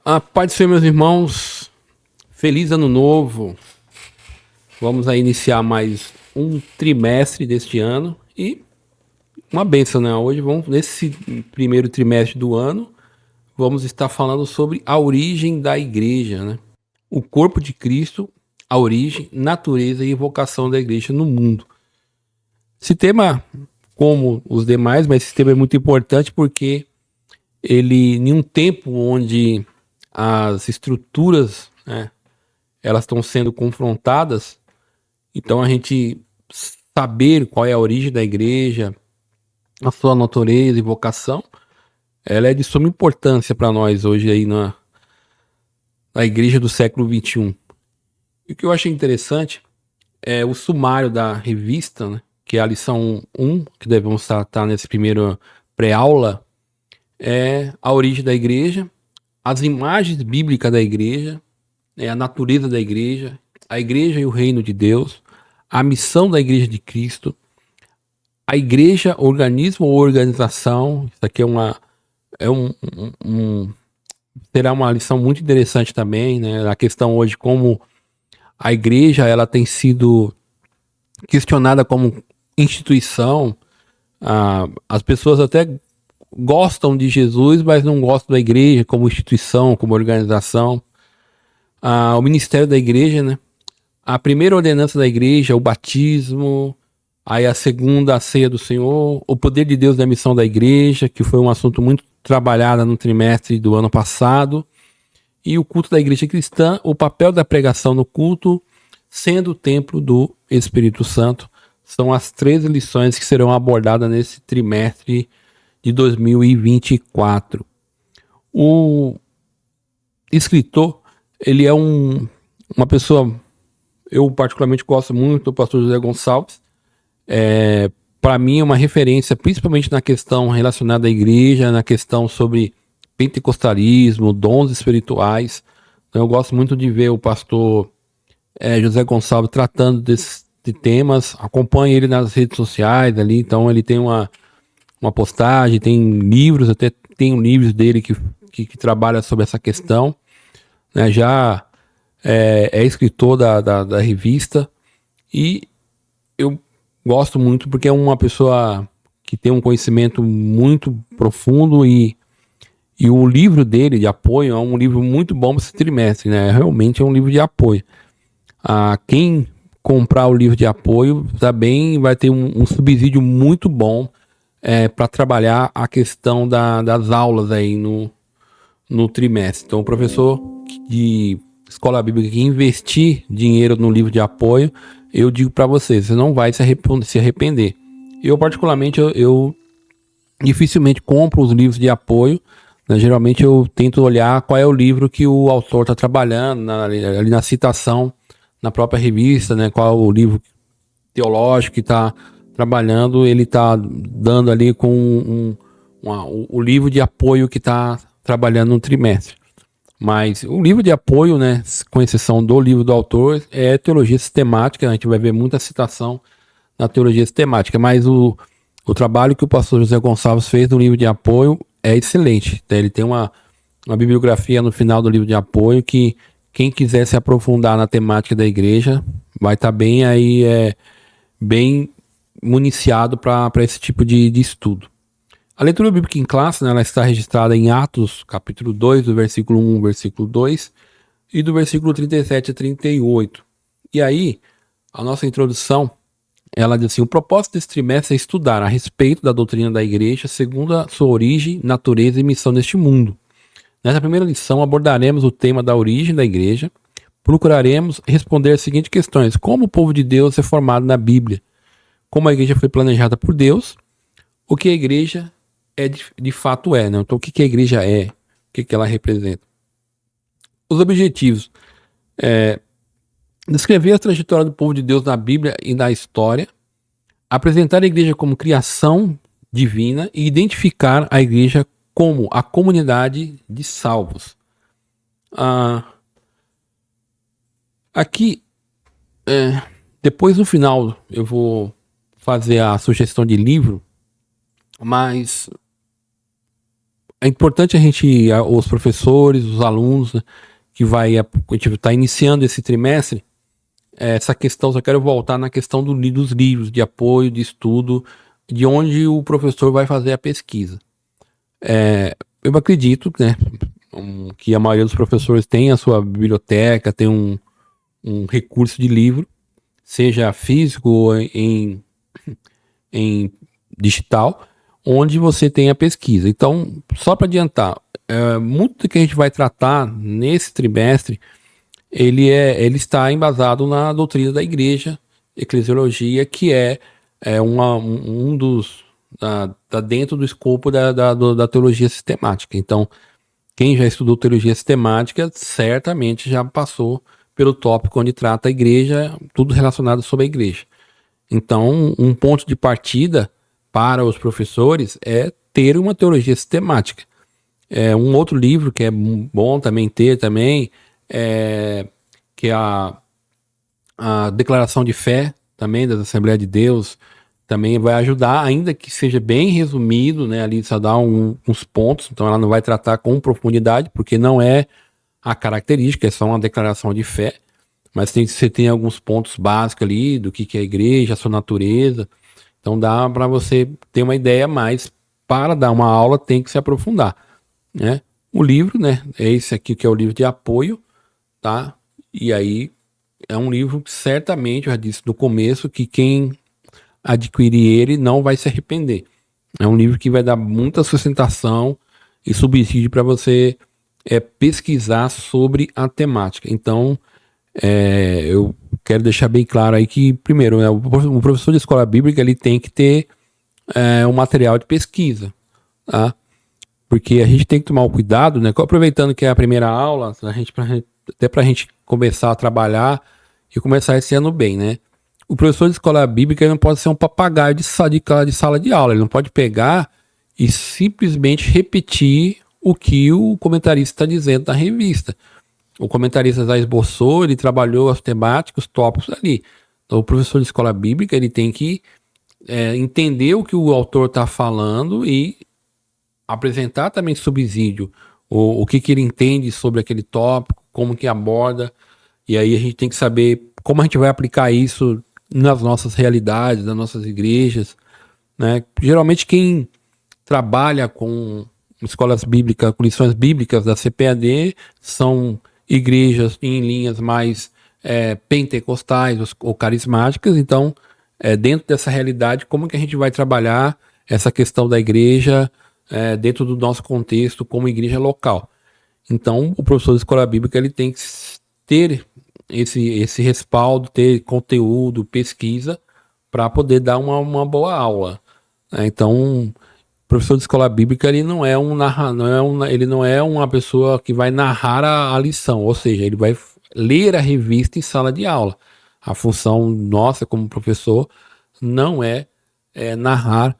A paz do Senhor, meus irmãos. Feliz ano novo. Vamos aí iniciar mais um trimestre deste ano e uma bênção, né? Hoje nesse primeiro trimestre do ano, vamos estar falando sobre a origem da igreja, né? O corpo de Cristo, a origem, natureza e vocação da igreja no mundo. Esse tema, como os demais, mas esse tema é muito importante porque ele, em um tempo onde as estruturas, né, elas estão sendo confrontadas, então a gente saber qual é a origem da igreja, a sua natureza e vocação, ela é de suma importância para nós hoje aí na igreja do século XXI. E o que eu achei interessante é o sumário da revista, né, que é a lição 1, que devemos tratar nesse primeiro pré-aula, é a origem da igreja, as imagens bíblicas da igreja, a natureza da igreja, a igreja e o reino de Deus, a missão da igreja de Cristo, a igreja, organismo ou organização. Isso aqui será uma lição muito interessante também, né? A questão hoje como a igreja ela tem sido questionada como instituição. As pessoas até gostam de Jesus, mas não gostam da igreja como instituição, como organização. O ministério da igreja, né? A primeira ordenança da igreja, o batismo, aí a segunda, a ceia do Senhor, o poder de Deus na missão da igreja, que foi um assunto muito trabalhado no trimestre do ano passado, e o culto da igreja cristã, o papel da pregação no culto, sendo o templo do Espírito Santo. São as 13 lições que serão abordadas nesse trimestre de 2024. O escritor, ele é uma pessoa, eu particularmente gosto muito do pastor José Gonçalves. Para mim é uma referência, principalmente na questão relacionada à igreja, na questão sobre pentecostalismo, dons espirituais. Então eu gosto muito de ver o pastor José Gonçalves tratando de temas. Acompanho ele nas redes sociais ali, então ele tem uma postagem, tem livros, até tem livros dele que trabalha sobre essa questão, né? Já é escritor da revista, e eu gosto muito porque é uma pessoa que tem um conhecimento muito profundo, e o livro dele de apoio é um livro muito bom para esse trimestre, né? Realmente é um livro de apoio. Quem comprar o livro de apoio também vai ter um subsídio muito bom para trabalhar a questão das aulas aí no trimestre. Então, o professor de escola bíblica que investir dinheiro no livro de apoio, eu digo para vocês, você não vai se arrepender. Eu, particularmente, eu dificilmente compro os livros de apoio, né? Geralmente eu tento olhar qual é o livro que o autor está trabalhando, ali na citação, na própria revista, né? Qual é o livro teológico que está trabalhando, ele está dando ali com o livro de apoio que está trabalhando no trimestre. Mas o livro de apoio, né, com exceção do livro do autor, é teologia sistemática. A gente vai ver muita citação na teologia sistemática, mas o trabalho que o pastor José Gonçalves fez no livro de apoio é excelente. Ele tem uma bibliografia no final do livro de apoio que quem quiser se aprofundar na temática da igreja vai estar bem aí, bem municiado para esse tipo de estudo. A leitura bíblica em classe, né, ela está registrada em Atos, capítulo 2, do versículo 1 ao versículo 2, e do versículo 37 a 38. E aí, a nossa introdução, ela diz assim: o propósito desse trimestre é estudar a respeito da doutrina da igreja, segundo a sua origem, natureza e missão neste mundo. Nessa primeira lição, abordaremos o tema da origem da igreja, procuraremos responder as seguintes questões: como o povo de Deus é formado na Bíblia, como a igreja foi planejada por Deus, o que a igreja de fato é, né? Então, o que a igreja é, o que ela representa. Os objetivos: descrever a trajetória do povo de Deus na Bíblia e na história, apresentar a igreja como criação divina e identificar a igreja como a comunidade de salvos. Aqui, depois no final eu vou fazer a sugestão de livro, mas é importante os professores, os alunos, né, a gente está iniciando esse trimestre, essa questão, só quero voltar na questão dos livros de apoio, de estudo, de onde o professor vai fazer a pesquisa. Eu acredito, né, que a maioria dos professores tem a sua biblioteca, tem um recurso de livro, seja físico ou em digital, onde você tem a pesquisa. Então, só para adiantar, muito do que a gente vai tratar nesse trimestre, ele está embasado na doutrina da igreja, eclesiologia, que um dos tá dentro do escopo da teologia sistemática. Então, quem já estudou teologia sistemática certamente já passou pelo tópico onde trata a igreja, tudo relacionado sobre a igreja. Então, um ponto de partida para os professores é ter uma teologia sistemática. Um outro livro que é bom também ter também, que é a Declaração de Fé também das Assembleias de Deus, também vai ajudar, ainda que seja bem resumido, né, ali só dá uns pontos, então ela não vai tratar com profundidade, porque não é a característica, é só uma declaração de fé, mas você tem alguns pontos básicos ali do que é a igreja, a sua natureza, então dá para você ter uma ideia, mas para dar uma aula tem que se aprofundar, né? O livro, né, é esse aqui que é o livro de apoio, tá? E aí é um livro que certamente, eu já disse no começo, que quem adquirir ele não vai se arrepender. É um livro que vai dar muita sustentação e subsídio para você pesquisar sobre a temática. Então, eu quero deixar bem claro aí que, primeiro, né, o professor de escola bíblica ele tem que ter um material de pesquisa, tá? Porque a gente tem que tomar o cuidado, né? Aproveitando que é a primeira aula, até para a gente começar a trabalhar e começar esse ano bem, né? O professor de escola bíblica não pode ser um papagaio de sala de aula. Ele não pode pegar e simplesmente repetir o que o comentarista está dizendo na revista. O comentarista já esboçou, ele trabalhou as temáticas, os tópicos ali. Então, o professor de escola bíblica ele tem que entender o que o autor está falando e apresentar também subsídio, o que ele entende sobre aquele tópico, como que aborda. E aí a gente tem que saber como a gente vai aplicar isso nas nossas realidades, nas nossas igrejas, né? Geralmente quem trabalha com escolas bíblicas, com lições bíblicas da CPAD, são igrejas em linhas mais pentecostais ou carismáticas. Então, dentro dessa realidade, como que a gente vai trabalhar essa questão da igreja dentro do nosso contexto como igreja local? Então, o professor de escola bíblica ele tem que ter esse respaldo, ter conteúdo, pesquisa, para poder dar uma boa aula. Então, o professor de escola bíblica ele não é ele não é uma pessoa que vai narrar a lição, ou seja, ele vai ler a revista em sala de aula. A função nossa como professor não é narrar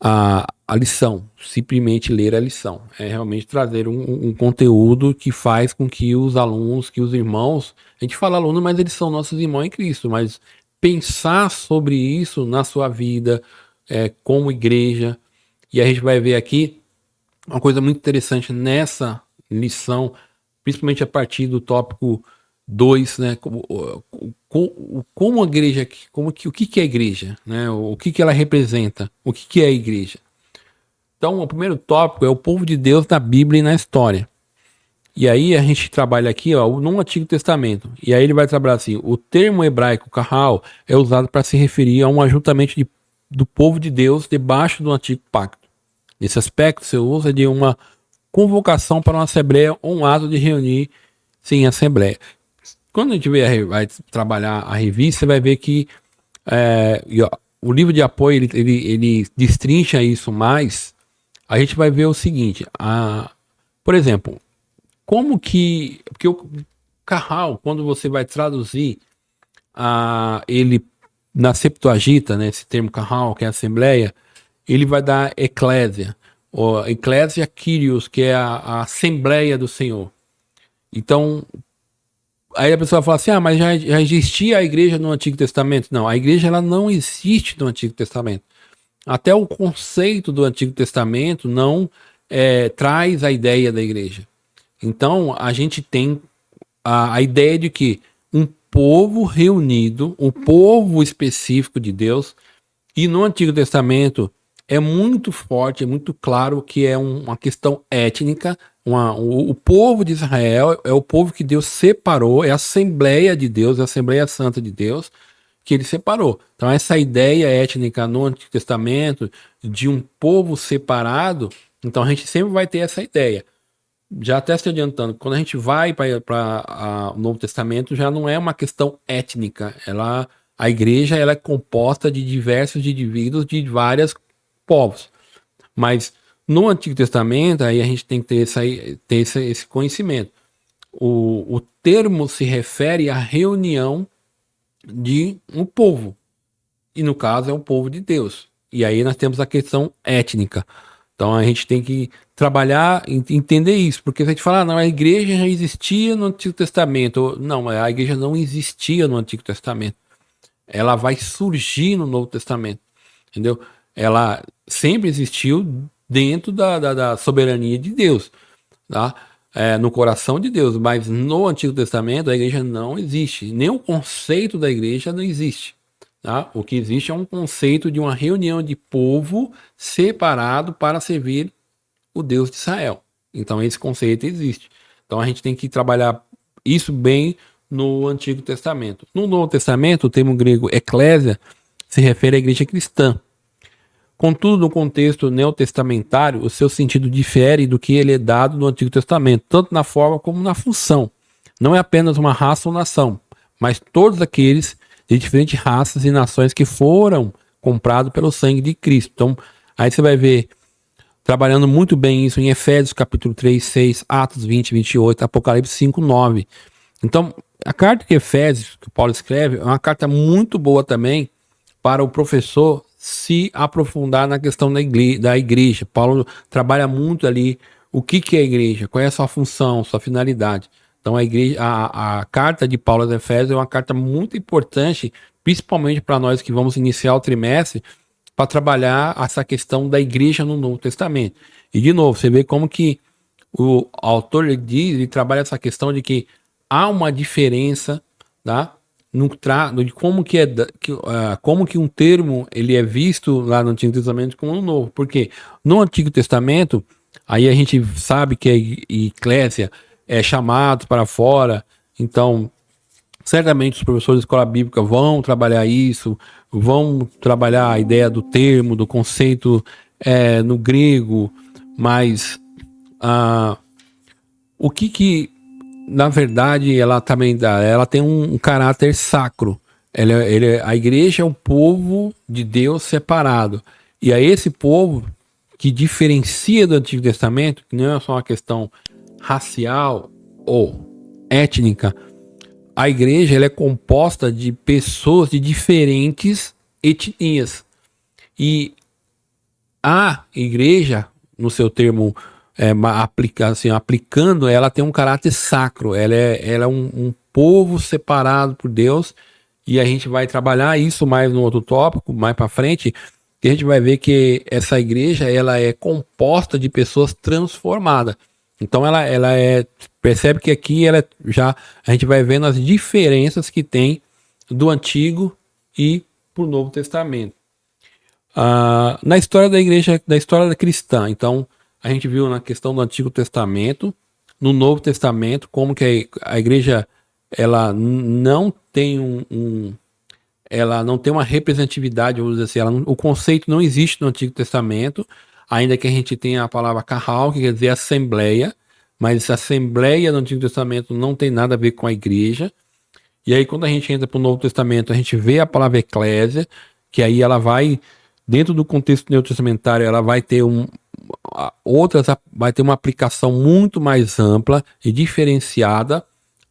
a lição, simplesmente ler a lição. É realmente trazer um conteúdo que faz com que os alunos, que os irmãos, a gente fala aluno, mas eles são nossos irmãos em Cristo, mas pensar sobre isso na sua vida, como igreja. E a gente vai ver aqui uma coisa muito interessante nessa lição, principalmente a partir do tópico 2, né? Como a igreja, o que é a igreja, né? O que ela representa, o que é a igreja. Então, o primeiro tópico é o povo de Deus na Bíblia e na história. E aí a gente trabalha aqui no Antigo Testamento. E aí ele vai trabalhar assim, o termo hebraico kahal é usado para se referir a um ajuntamento do povo de Deus debaixo do Antigo Pacto. Nesse aspecto, você usa de uma convocação para uma assembleia ou um ato de reunir-se em assembleia. Quando a gente vai trabalhar a revista, você vai ver que o livro de apoio ele destrincha isso mais. A gente vai ver o seguinte, por exemplo, porque o kahal, quando você vai traduzir ele na Septuaginta, né, esse termo kahal, que é a assembleia, ele vai dar eclésia, ou eclésia kyrios, que é a assembleia do Senhor. Então, aí a pessoa fala assim, mas já existia a igreja no Antigo Testamento? Não, a igreja ela não existe no Antigo Testamento. Até o conceito do Antigo Testamento não traz a ideia da igreja. Então, a gente tem a ideia de que um povo reunido, um povo específico de Deus, e no Antigo Testamento é muito forte, é muito claro que é uma questão étnica. O povo de Israel é o povo que Deus separou, é a Assembleia de Deus, é a Assembleia Santa de Deus, que ele separou. Então, essa ideia étnica no Antigo Testamento de um povo separado, então a gente sempre vai ter essa ideia. Já até se adiantando, quando a gente vai para o Novo Testamento, já não é uma questão étnica. A igreja ela é composta de diversos indivíduos de vários povos. Mas no Antigo Testamento, aí a gente tem que ter esse conhecimento. O termo se refere à reunião de um povo. E no caso é um povo de Deus. E aí nós temos a questão étnica. Então a gente tem que trabalhar, entender isso, porque se a gente falar, não, a igreja já existia no Antigo Testamento. Não, a igreja não existia no Antigo Testamento. Ela vai surgir no Novo Testamento, entendeu? Ela sempre existiu dentro da soberania de Deus, tá? No coração de Deus, mas no Antigo Testamento a igreja não existe, nem o conceito da igreja não existe. Tá? O que existe é um conceito de uma reunião de povo separado para servir o Deus de Israel. Então esse conceito existe. Então a gente tem que trabalhar isso bem no Antigo Testamento. No Novo Testamento, o termo grego eclésia se refere à igreja cristã. Contudo, no contexto neotestamentário, o seu sentido difere do que ele é dado no Antigo Testamento, tanto na forma como na função. Não é apenas uma raça ou nação, mas todos aqueles de diferentes raças e nações que foram comprados pelo sangue de Cristo. Então, aí você vai ver, trabalhando muito bem isso em Efésios capítulo 3, 6, Atos 20, 28, Apocalipse 5, 9. Então, a carta de Efésios, que Paulo escreve, é uma carta muito boa também para o professor se aprofundar na questão da igreja. Paulo trabalha muito ali o que é a igreja, qual é a sua função, sua finalidade. Então a carta de Paulo aos Efésios é uma carta muito importante, principalmente para nós que vamos iniciar o trimestre, para trabalhar essa questão da igreja no Novo Testamento. E de novo, você vê como que o autor ele trabalha essa questão de que há uma diferença, tá? De como que um termo ele é visto lá no Antigo Testamento como no Novo. Porque no Antigo Testamento, aí a gente sabe que a eclésia é chamado para fora, então certamente os professores de escola bíblica vão trabalhar isso, vão trabalhar a ideia do termo, do conceito no grego, mas o que na verdade ela também dá, ela tem um caráter sacro. A igreja é um povo de Deus separado, e é esse povo que diferencia do Antigo Testamento, que não é só uma questão racial ou étnica. A igreja ela é composta de pessoas de diferentes etnias. E a igreja, no seu termo aplicando, ela tem um caráter sacro. Ela é um povo separado por Deus. E a gente vai trabalhar isso mais no outro tópico, mais para frente, que a gente vai ver que essa igreja ela é composta de pessoas transformadas. Então percebe que aqui a gente vai vendo as diferenças que tem do Antigo e pro Novo Testamento. Na história da igreja, da história da cristã, então a gente viu na questão do Antigo Testamento, no Novo Testamento, como que a igreja ela não tem ela não tem uma representatividade, vamos dizer assim, o conceito não existe no Antigo Testamento, ainda que a gente tenha a palavra carral, que quer dizer assembleia, mas a assembleia no Antigo Testamento não tem nada a ver com a igreja. E aí quando a gente entra para o Novo Testamento, a gente vê a palavra eclésia, que aí ela vai, dentro do contexto neotestamentário, ela vai ter vai ter uma aplicação muito mais ampla e diferenciada,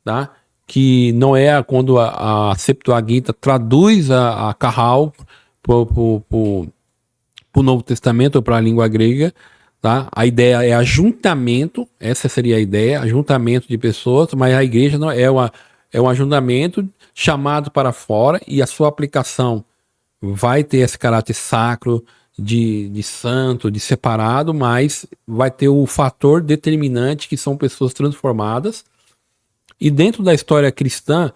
tá? Que não é quando a Septuaginta traduz a carral para o Novo Testamento ou para a língua grega, tá? A ideia é ajuntamento, essa seria a ideia, ajuntamento de pessoas, mas a igreja não é um ajuntamento chamado para fora, e a sua aplicação vai ter esse caráter sacro de santo, de separado, mas vai ter o fator determinante que são pessoas transformadas. E dentro da história cristã,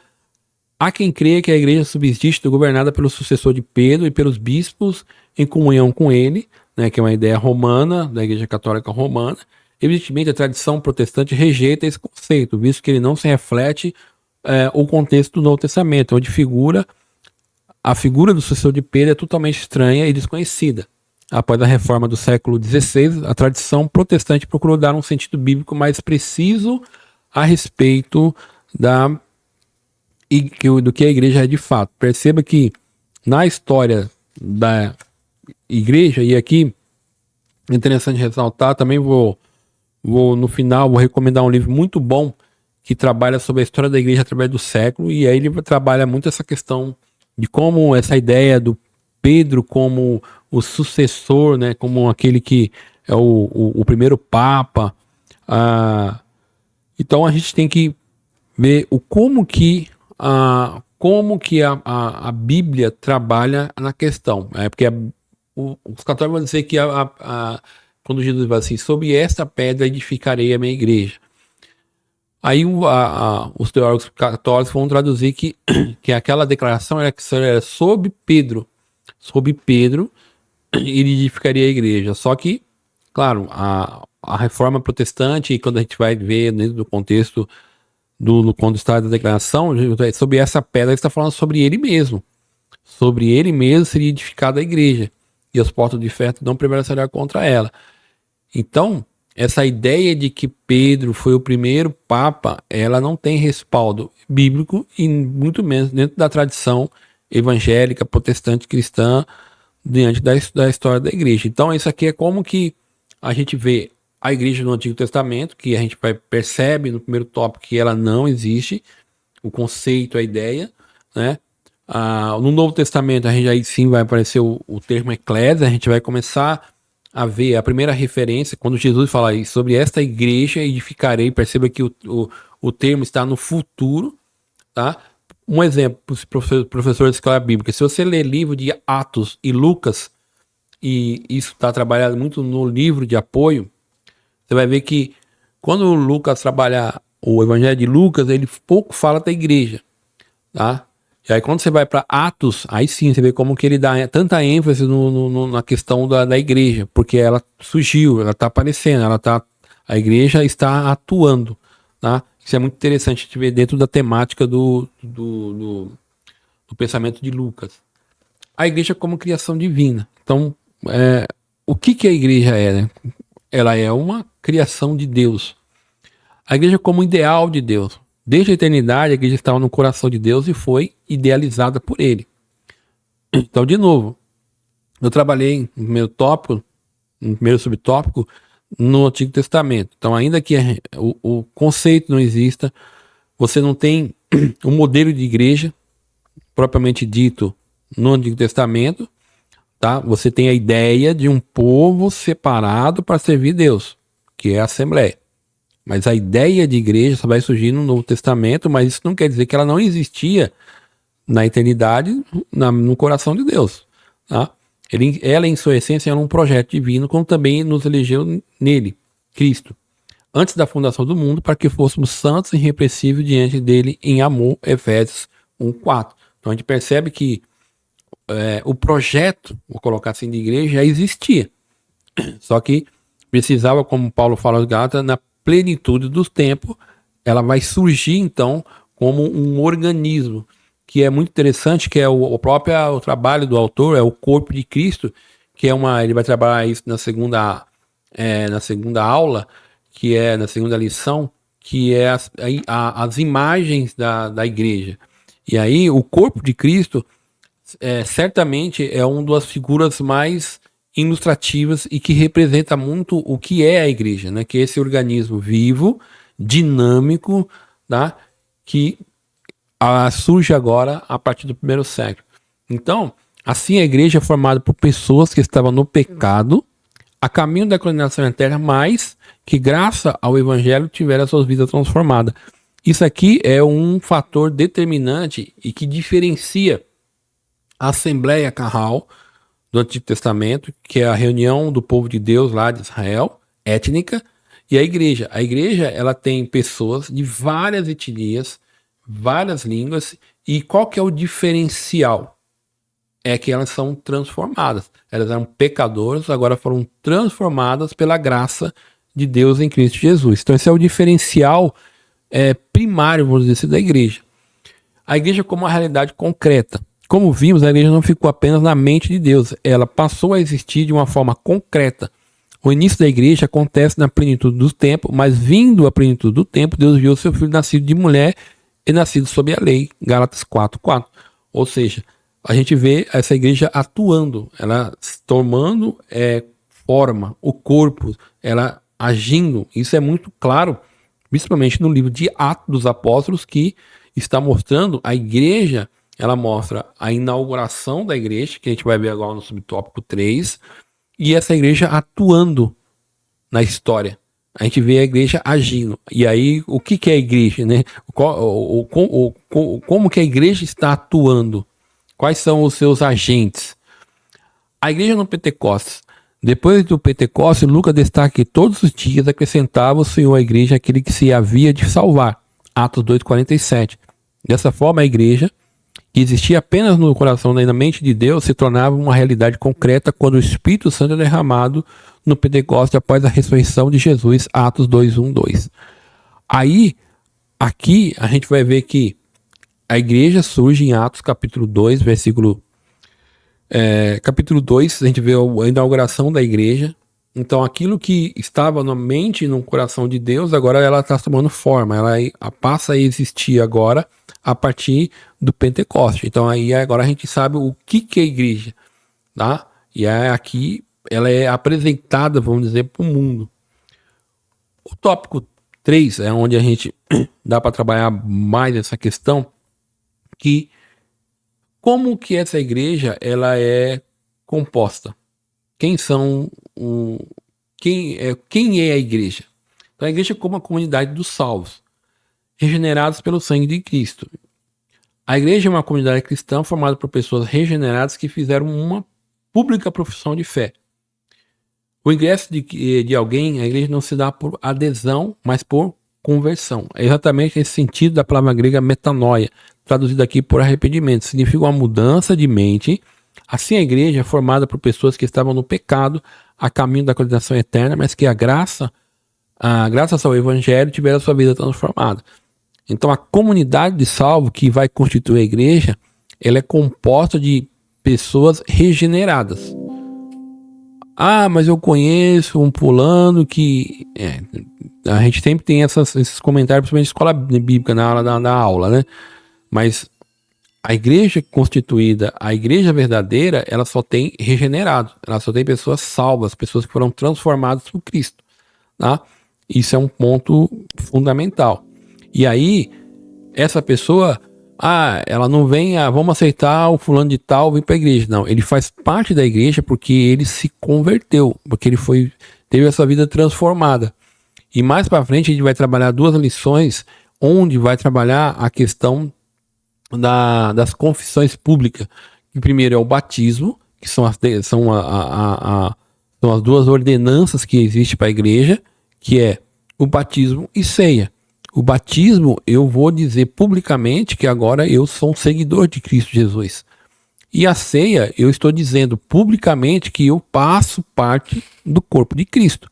há quem creia que a igreja subsiste governada pelo sucessor de Pedro e pelos bispos em comunhão com ele, né, que é uma ideia romana, da igreja católica romana. Evidentemente, a tradição protestante rejeita esse conceito, visto que ele não se reflete o contexto do Novo Testamento, onde a figura do sucessor de Pedro é totalmente estranha e desconhecida. Após a reforma do século XVI, a tradição protestante procurou dar um sentido bíblico mais preciso a respeito do que a igreja é de fato. Perceba que na história da igreja, e aqui é interessante ressaltar, também no final, vou recomendar um livro muito bom que trabalha sobre a história da igreja através do século, e aí ele trabalha muito essa questão de como essa ideia do Pedro como o sucessor, né, como aquele que é o primeiro papa. Então a gente tem que ver como que a Bíblia trabalha na questão. Porque os católicos vão dizer que quando Jesus vai assim, sobre esta pedra edificarei a minha igreja. Aí os teólogos católicos vão traduzir que aquela declaração era sobre Pedro. Sobre Pedro, ele edificaria a igreja. Só que, claro, a reforma protestante, e quando a gente vai ver dentro do contexto quando está da declaração, sobre essa pedra, ele está falando sobre ele mesmo. Sobre ele mesmo seria edificada a igreja. E os portos de ferro não prevalecerão contra ela. Então, essa ideia de que Pedro foi o primeiro papa, ela não tem respaldo bíblico e muito menos dentro da tradição evangélica, protestante, cristã, diante da história da igreja. Então, isso aqui é como que a gente vê a igreja no Antigo Testamento, que a gente percebe no primeiro tópico que ela não existe, o conceito, a ideia, né? No Novo Testamento, a gente aí sim vai aparecer o termo eclésia, a gente vai começar a ver a primeira referência, quando Jesus fala aí, sobre esta igreja edificarei, perceba que o termo está no futuro, tá? Um exemplo, professor de escola bíblica, se você ler livro de Atos e Lucas, e isso está trabalhado muito no livro de apoio, você vai ver que quando o Lucas trabalha o Evangelho de Lucas, ele pouco fala da igreja, tá? E aí quando você vai para Atos, aí sim você vê como que ele dá tanta ênfase na questão da igreja, porque ela surgiu, ela está aparecendo, a igreja está atuando, tá? Isso é muito interessante de ver dentro da temática do pensamento de Lucas. A igreja como criação divina. Então, o que a igreja é, né? Ela é uma criação de Deus. A igreja como ideal de Deus. Desde a eternidade, a igreja estava no coração de Deus e foi idealizada por ele. Então, de novo, eu trabalhei no primeiro subtópico, no Antigo Testamento. Então, ainda que o conceito não exista, você não tem um modelo de igreja propriamente dito no Antigo Testamento, tá? Você tem a ideia de um povo separado para servir Deus, que é a Assembleia. Mas a ideia de igreja só vai surgir no Novo Testamento, mas isso não quer dizer que ela não existia na eternidade, no coração de Deus, tá? Ela, em sua essência, era um projeto divino, como também nos elegeu nele, Cristo, antes da fundação do mundo, para que fôssemos santos e irrepreensíveis diante dele em amor, Efésios 1:4. Então a gente percebe que o projeto, vou colocar assim, de igreja já existia, só que precisava, como Paulo fala aos Gálatas, na plenitude dos tempos, ela vai surgir então como um organismo, que é muito interessante, que é o trabalho do autor, é o corpo de Cristo, que ele vai trabalhar isso na segunda aula, que é na segunda lição, que é as imagens da igreja. E aí o corpo de Cristo certamente é uma das figuras mais ilustrativas e que representa muito o que é a igreja, né? Que é esse organismo vivo, dinâmico, tá? Que surge agora a partir do primeiro século. Então, assim a igreja é formada por pessoas que estavam no pecado, a caminho da condenação eterna, mas que graças ao evangelho tiveram as suas vidas transformadas. Isso aqui é um fator determinante e que diferencia a Assembleia Carral do Antigo Testamento, que é a reunião do povo de Deus lá de Israel, étnica, e a igreja. A igreja, ela tem pessoas de várias etnias, várias línguas, e qual que é o diferencial? É que elas são transformadas. Elas eram pecadoras, agora foram transformadas pela graça de Deus em Cristo Jesus. Então esse é o diferencial primário, vamos dizer assim, da igreja. A igreja como uma realidade concreta. Como vimos, a igreja não ficou apenas na mente de Deus, ela passou a existir de uma forma concreta. O início da igreja acontece na plenitude do tempo, mas vindo à plenitude do tempo, Deus viu seu filho nascido de mulher e nascido sob a lei, Gálatas 4:4. Ou seja, a gente vê essa igreja atuando, ela tomando forma, o corpo, ela agindo. Isso é muito claro, principalmente no livro de Atos dos Apóstolos, que está mostrando a igreja. Ela mostra a inauguração da igreja, que a gente vai ver agora no subtópico 3, e essa igreja atuando na história. A gente vê a igreja agindo. E aí, o que é a igreja, né? Como que a igreja está atuando? Quais são os seus agentes? A igreja no Pentecostes. Depois do Pentecostes, Lucas destaca que todos os dias acrescentava o Senhor à igreja aquele que se havia de salvar. Atos 2:47. Dessa forma, a igreja, que existia apenas no coração e na mente de Deus, se tornava uma realidade concreta quando o Espírito Santo é derramado no Pentecostes após a ressurreição de Jesus, Atos 2:1-2. Aí, aqui, a gente vai ver que a igreja surge em Atos capítulo 2, capítulo 2, a gente vê a inauguração da igreja. Então, aquilo que estava na mente e no coração de Deus, agora ela está tomando forma, ela passa a existir agora a partir do Pentecoste. Então, aí agora a gente sabe o que é a igreja, tá? E aqui ela é apresentada, vamos dizer, para o mundo. O tópico 3 é onde a gente dá para trabalhar mais essa questão, que como que essa igreja ela é composta? Quem é a igreja? Então, a igreja é como a comunidade dos salvos, regenerados pelo sangue de Cristo. A igreja é uma comunidade cristã formada por pessoas regeneradas que fizeram uma pública profissão de fé. O ingresso de alguém, a igreja não se dá por adesão, mas por conversão. É exatamente esse sentido da palavra grega metanoia, traduzido aqui por arrependimento. Significa uma mudança de mente. Assim, a igreja é formada por pessoas que estavam no pecado, a caminho da condenação eterna, mas que graças ao evangelho tiveram a sua vida transformada. Então, a comunidade de salvo que vai constituir a igreja, ela é composta de pessoas regeneradas. Ah, mas eu conheço um fulano que... a gente sempre tem esses comentários, principalmente na escola bíblica, na hora da aula, né? Mas a igreja constituída, a igreja verdadeira, ela só tem regenerado, ela só tem pessoas salvas, pessoas que foram transformadas por Cristo, tá? Isso é um ponto fundamental. E aí, essa pessoa, ela não vem, vamos aceitar o fulano de tal, vir para a igreja. Não, ele faz parte da igreja porque ele se converteu, porque ele teve a sua vida transformada. E mais para frente a gente vai trabalhar 2 lições, onde vai trabalhar a questão das confissões públicas. O primeiro é o batismo, que são as 2 ordenanças que existem para a igreja, que é o batismo e ceia. O batismo, eu vou dizer publicamente que agora eu sou um seguidor de Cristo Jesus. E a ceia, eu estou dizendo publicamente que eu faço parte do corpo de Cristo.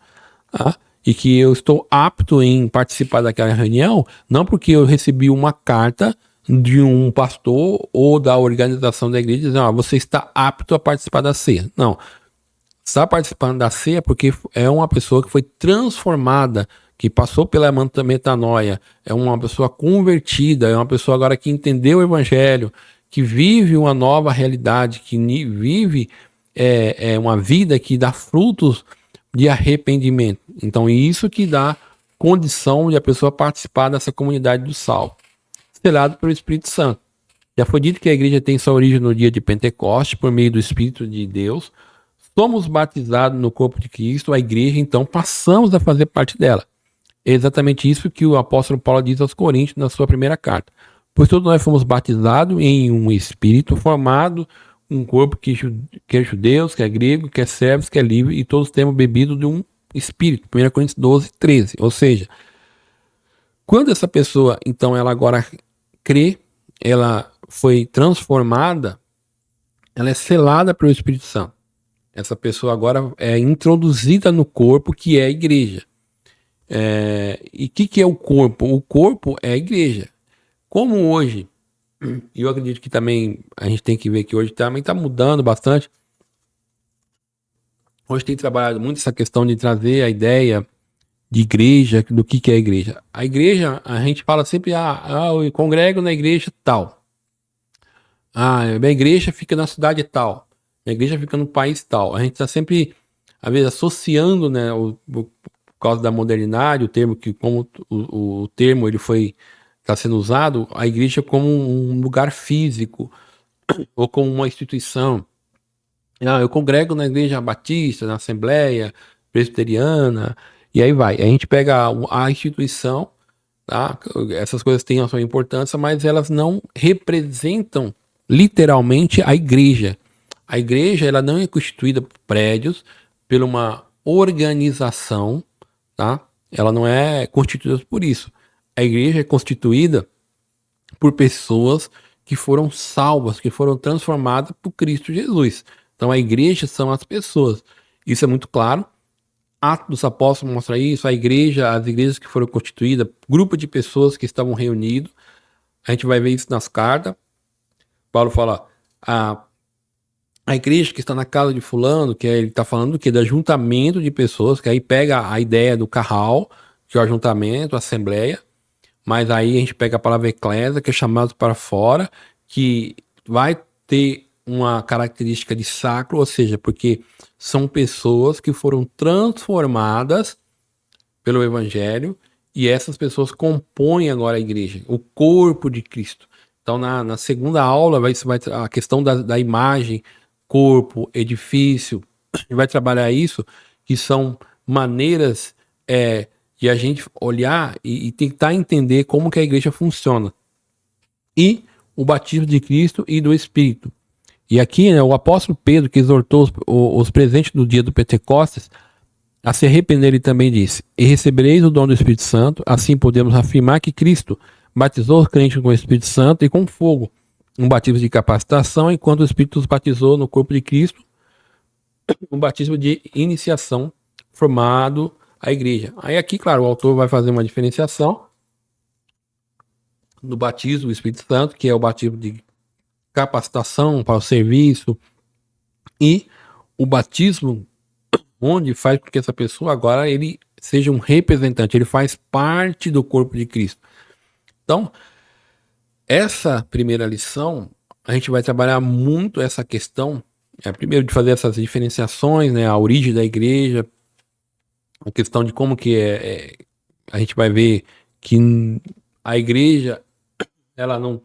Tá? E que eu estou apto em participar daquela reunião, não porque eu recebi uma carta de um pastor ou da organização da igreja dizendo, você está apto a participar da ceia. Não. Está participando da ceia porque é uma pessoa que foi transformada, que passou pela metanoia, é uma pessoa convertida, é uma pessoa agora que entendeu o evangelho, que vive uma nova realidade, que vive uma vida que dá frutos de arrependimento. Então, isso que dá condição de a pessoa participar dessa comunidade do salvo, selado pelo Espírito Santo. Já foi dito que a igreja tem sua origem no dia de Pentecostes, por meio do Espírito de Deus. Somos batizados no corpo de Cristo, a igreja, então, passamos a fazer parte dela. É exatamente isso que o apóstolo Paulo diz aos Coríntios na sua primeira carta. Pois todos nós fomos batizados em um Espírito, formado um corpo que é judeus, que é grego, que é servos, que é livre, e todos temos bebido de um espírito. 1 Coríntios 12, 13. Ou seja, quando essa pessoa, então, ela agora crê, ela foi transformada, ela é selada pelo Espírito Santo. Essa pessoa agora é introduzida no corpo, que é a igreja. E o que é o corpo? O corpo é a igreja. Como hoje, e eu acredito que também a gente tem que ver que hoje também está mudando bastante. Hoje tem trabalhado muito essa questão de trazer a ideia de igreja, do que é a igreja. A igreja, a gente fala sempre, eu congrego na igreja tal. Minha igreja fica na cidade tal. Minha igreja fica no país tal. A gente está sempre, às vezes, associando, né, por causa da modernidade, o termo que, como o termo ele está sendo usado, a igreja como um lugar físico ou como uma instituição. Eu congrego na igreja batista, na assembleia presbiteriana, e aí vai. A gente pega a instituição, tá? Essas coisas têm a sua importância, mas elas não representam literalmente a igreja. A igreja, ela não é constituída por prédios, por uma organização, tá? Ela não é constituída por isso. A igreja é constituída por pessoas que foram salvas, que foram transformadas por Cristo Jesus. Então a igreja são as pessoas. Isso é muito claro. Atos dos Apóstolos mostra isso. A igreja, as igrejas que foram constituídas, grupo de pessoas que estavam reunidos. A gente vai ver isso nas cartas. Paulo fala, a igreja que está na casa de fulano, que ele está falando do que? Do ajuntamento de pessoas, que aí pega a ideia do carral, que é o ajuntamento, a assembleia, mas aí a gente pega a palavra eclésia, que é chamado para fora, que vai ter uma característica de sacro, ou seja, porque são pessoas que foram transformadas pelo evangelho, e essas pessoas compõem agora a igreja, o corpo de Cristo. Então na segunda aula vai a questão da imagem, corpo, edifício, vai trabalhar isso, que são maneiras de a gente olhar e tentar entender como que a igreja funciona. E o batismo de Cristo e do Espírito. E aqui, né, o apóstolo Pedro, que exortou os presentes do dia do Pentecostes a se arrepender, ele também disse: e recebereis o dom do Espírito Santo. Assim podemos afirmar que Cristo batizou os crentes com o Espírito Santo e com fogo, um batismo de capacitação, enquanto o Espírito os batizou no corpo de Cristo, um batismo de iniciação formado a igreja. Aí aqui, claro, o autor vai fazer uma diferenciação do batismo do Espírito Santo, que é o batismo de capacitação para o serviço, e o batismo onde faz com que essa pessoa agora ele seja um representante, ele faz parte do corpo de Cristo. Então, essa primeira lição, a gente vai trabalhar muito essa questão, primeiro de fazer essas diferenciações, né, a origem da igreja, a questão de como que a gente vai ver que a igreja, ela não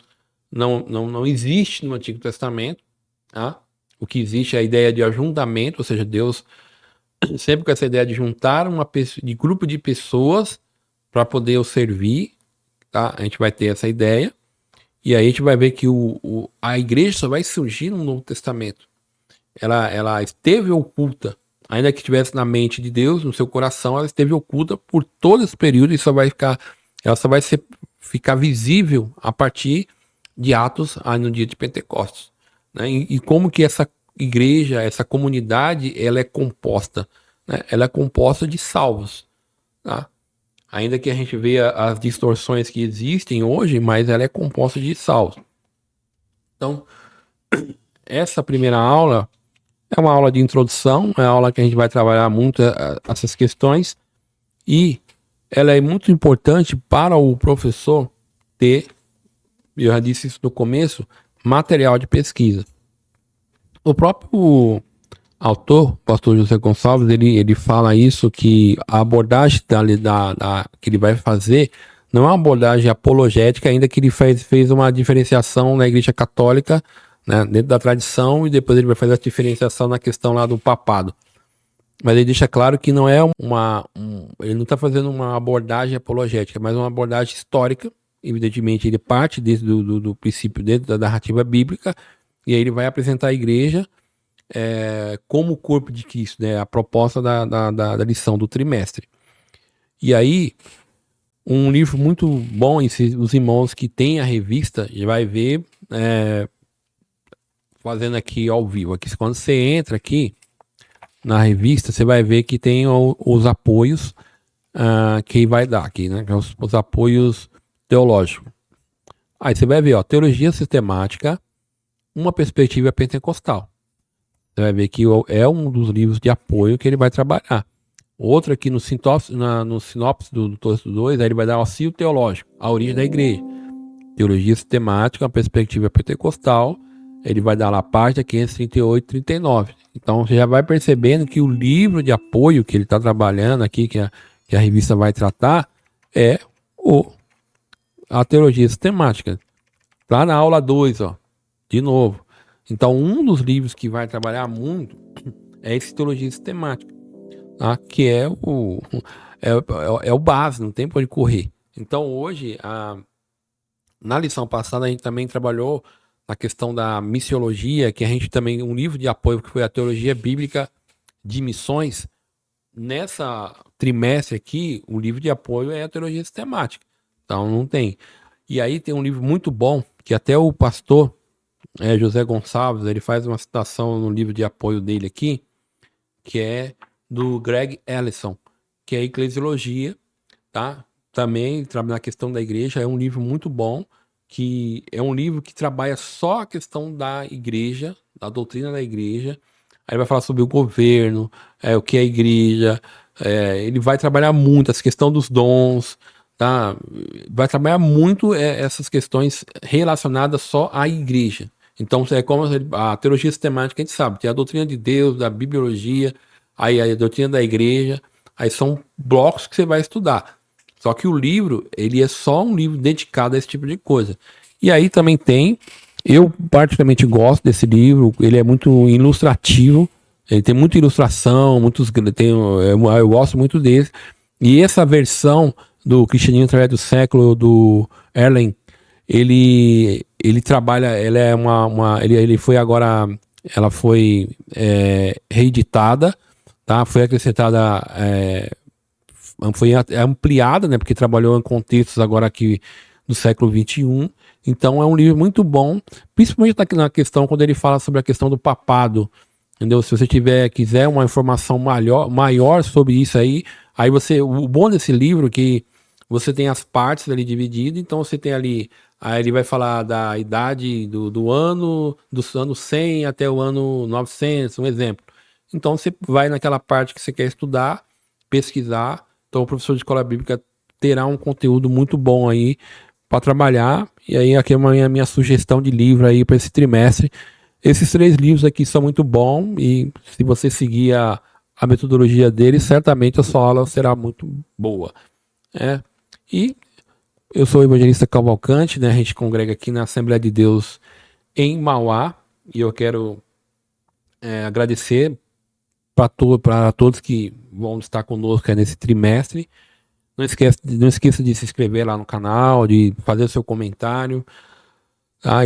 existe no Antigo Testamento, tá? O que existe é a ideia de ajuntamento, ou seja, Deus sempre com essa ideia de juntar de grupo de pessoas para poder o servir, tá? A gente vai ter essa ideia, e aí a gente vai ver que a igreja só vai surgir no Novo Testamento. Ela esteve oculta, ainda que estivesse na mente de Deus, no seu coração, ela esteve oculta por todo esse período, e ela só vai ficar visível a partir de Atos, no dia de Pentecostes, né? E como que essa igreja, essa comunidade, ela é composta, né? Ela é composta de salvos, tá? Ainda que a gente veja as distorções que existem hoje, mas ela é composta de salvos. Então, essa primeira aula é uma aula de introdução, é uma aula que a gente vai trabalhar muito essas questões, e ela é muito importante para o professor ter, eu já disse isso no começo, material de pesquisa. O próprio autor, pastor José Gonçalves, ele fala isso, que a abordagem que ele vai fazer não é uma abordagem apologética, ainda que ele fez uma diferenciação na Igreja Católica, né, dentro da tradição, e depois ele vai fazer a diferenciação na questão lá do papado. Mas ele deixa claro que não é ele não está fazendo uma abordagem apologética, mas uma abordagem histórica. Evidentemente, ele parte do princípio dentro da narrativa bíblica, e aí ele vai apresentar a igreja como o corpo de Cristo, né? A proposta da lição do trimestre. E aí, um livro muito bom, os irmãos que têm a revista, já vai ver, fazendo aqui ao vivo. Aqui, quando você entra aqui na revista, você vai ver que tem os apoios que vai dar aqui, né? Os apoios teológicos. Aí você vai ver, ó, teologia sistemática, uma perspectiva pentecostal. Você vai ver que é um dos livros de apoio que ele vai trabalhar. Outro aqui no sinopse do texto 2, aí ele vai dar auxílio teológico, a origem da igreja. Teologia sistemática, uma perspectiva pentecostal, ele vai dar lá a página 538 e 39. Então você já vai percebendo que o livro de apoio que ele está trabalhando aqui, que a revista vai tratar, é a teologia sistemática. Lá na aula 2, ó, de novo. Então um dos livros que vai trabalhar muito é esse teologia sistemática, tá? Que é o base, não tem por onde correr. Então hoje, na lição passada, a gente também trabalhou na questão da missiologia, que a gente também, um livro de apoio que foi a teologia bíblica de missões. Nessa trimestre aqui, o livro de apoio é a teologia sistemática. Então não tem. E aí tem um livro muito bom, que até o pastor José Gonçalves, ele faz uma citação no livro de apoio dele aqui, que é do Greg Ellison, que é Eclesiologia, tá? Também trabalha na questão da igreja, é um livro muito bom, que é um livro que trabalha só a questão da igreja, da doutrina da igreja. Aí vai falar sobre o governo, o que é a igreja, ele vai trabalhar muito essa questão dos dons, tá? Vai trabalhar muito essas questões relacionadas só à igreja. Então é como a teologia sistemática, a gente sabe, tem a doutrina de Deus, da bibliologia, aí a doutrina da igreja, aí são blocos que você vai estudar. Só que o livro, ele é só um livro dedicado a esse tipo de coisa. E aí também eu particularmente gosto desse livro, ele é muito ilustrativo, ele tem muita ilustração, eu gosto muito dele. E essa versão do Cristianismo através do século, do Erlen, ele trabalha, ele foi agora, ela foi reeditada, tá? Foi acrescentada, foi ampliada, né? Porque trabalhou em contextos agora aqui do século XXI. Então é um livro muito bom, principalmente na questão quando ele fala sobre a questão do papado, entendeu? Se você quiser uma informação maior sobre isso aí o bom desse livro é que você tem as partes ali divididas, então você tem ali, aí ele vai falar da idade do ano 100 até o ano 900, um exemplo. Então você vai naquela parte que você quer estudar, pesquisar, então o professor de escola bíblica terá um conteúdo muito bom aí para trabalhar. E aí aqui é a minha sugestão de livro aí para esse trimestre. Esses 3 livros aqui são muito bons e se você seguir a metodologia deles, certamente a sua aula será muito boa. E eu sou o evangelista Cavalcante, né? A gente congrega aqui na Assembleia de Deus em Mauá e eu quero agradecer para todos que vão estar conosco nesse trimestre. Não esqueça de se inscrever lá no canal, de fazer o seu comentário.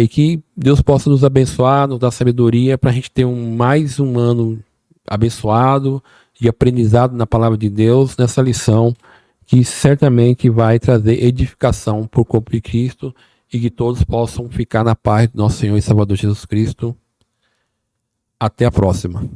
E que Deus possa nos abençoar, nos dar sabedoria para a gente ter mais um ano abençoado de aprendizado na palavra de Deus, nessa lição que certamente vai trazer edificação para o corpo de Cristo e que todos possam ficar na paz do nosso Senhor e Salvador Jesus Cristo. Até a próxima.